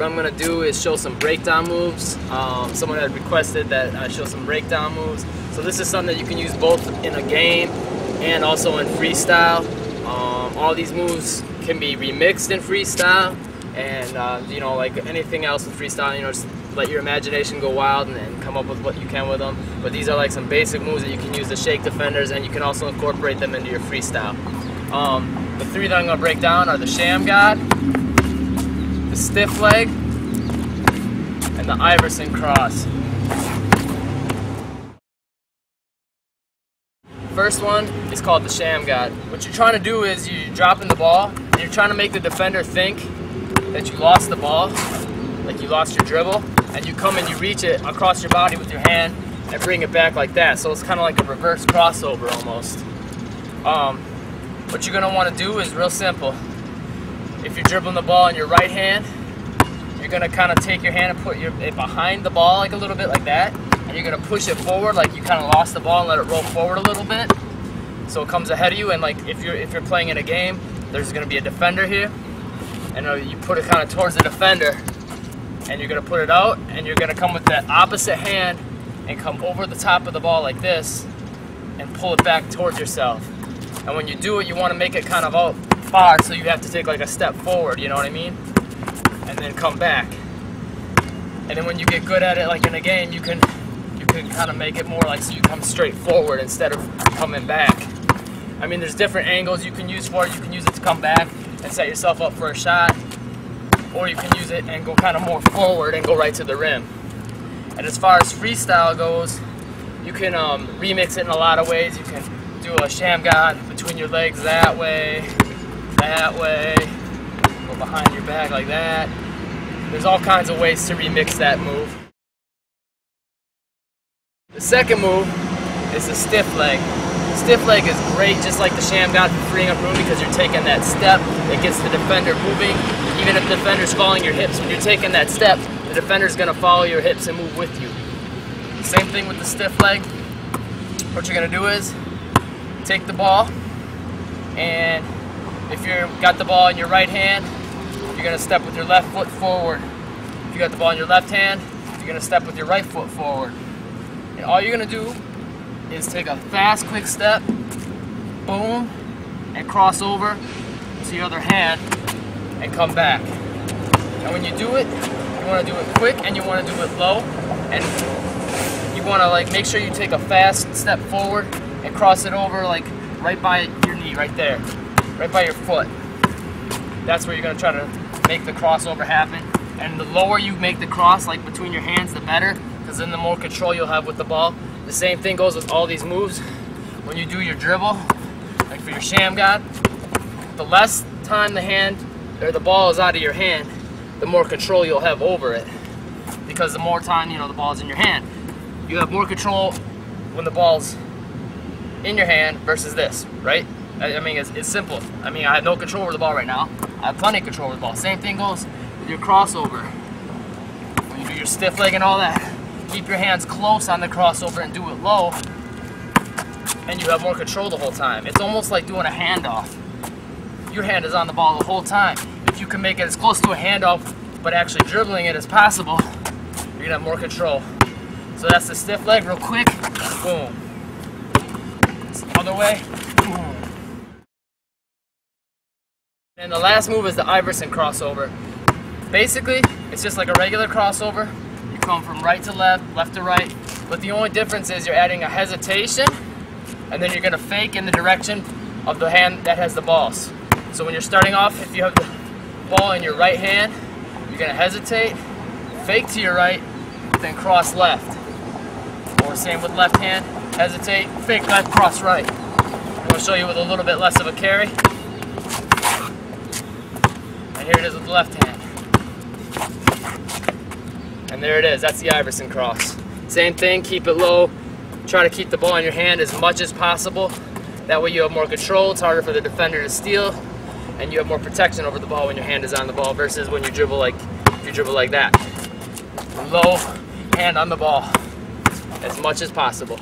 what I'm going to do is show some breakdown moves. Someone had requested that I show some breakdown moves. So this is something that you can use both in a game and also in freestyle. All these moves can be remixed in freestyle, and you know, like anything else with freestyle, you know, just let your imagination go wild and come up with what you can with them. But these are like some basic moves that you can use to shake defenders, and you can also incorporate them into your freestyle. The three that I'm going to break down are the sham god, the stiff leg, and the Iverson cross. First one is called the sham god. What you're trying to do is you're dropping the ball and you're trying to make the defender think that you lost the ball, like you lost your dribble, and you come and you reach it across your body with your hand and bring it back like that. So it's kind of like a reverse crossover almost. What you're going to want to do is real simple. If you're dribbling the ball in your right hand, you're going to kind of take your hand and put it behind the ball like a little bit like that, and you're going to push it forward like you kind of lost the ball and let it roll forward a little bit so it comes ahead of you. And like if you're playing in a game, there's going to be a defender here, and you put it kind of towards the defender, and you're going to put it out, and you're going to come with that opposite hand and come over the top of the ball like this and pull it back towards yourself. And when you do it, you want to make it kind of out far, so you have to take like a step forward, you know what I mean? And then come back. And then when you get good at it, like in a game, you can kind of make it more like so you come straight forward instead of coming back. I mean, there's different angles you can use for it. You can use it to come back and set yourself up for a shot, or you can use it and go kind of more forward and go right to the rim. And as far as freestyle goes, you can remix it in a lot of ways. You can do a sham god between your legs that way, go behind your back like that. There's all kinds of ways to remix that move. The second move is the stiff leg. Stiff leg is great, just like the sham god, for freeing up room, because you're taking that step that gets the defender moving. Even if the defender's following your hips, when you're taking that step, the defender's going to follow your hips and move with you. Same thing with the stiff leg. What you're going to do is take the ball, and if you've got the ball in your right hand, you're going to step with your left foot forward. If you got the ball in your left hand, you're going to step with your right foot forward. And all you're going to do is take a fast, quick step, boom, and cross over to your other hand and come back. And when you do it, you want to do it quick and you want to do it low, and you want to like make sure you take a fast step forward and cross it over like right by your knee, right there, right by your foot. That's where you're going to try to make the crossover happen. And the lower you make the cross, like between your hands, the better, because then the more control you'll have with the ball. The same thing goes with all these moves. When you do your dribble, like for your sham god, the less time the hand or the ball is out of your hand, the more control you'll have over it. Because the more time, you know, the ball's in your hand, you have more control when the ball's in your hand versus this, right? I mean, it's simple. I mean, I have no control over the ball right now. I have plenty of control over the ball. Same thing goes with your crossover. When you do your stiff leg and all that, keep your hands close on the crossover and do it low, and you have more control the whole time. It's almost like doing a handoff. Your hand is on the ball the whole time. If you can make it as close to a handoff, but actually dribbling it as possible, you're gonna have more control. So that's the stiff leg, real quick, boom. Other way, boom. And the last move is the Iverson crossover. Basically, it's just like a regular crossover. You come from right to left, left to right, but the only difference is you're adding a hesitation, and then you're gonna fake in the direction of the hand that has the balls. So when you're starting off, if you have the ball in your right hand, you're gonna hesitate, fake to your right, then cross left. Or same with left hand, hesitate, fake left, cross right. I'm gonna show you with a little bit less of a carry. And here it is with the left hand. And there it is, that's the Iverson cross. Same thing, keep it low. Try to keep the ball in your hand as much as possible. That way you have more control, it's harder for the defender to steal, and you have more protection over the ball when your hand is on the ball versus when you dribble like, if you dribble like that. Low, hand on the ball, as much as possible.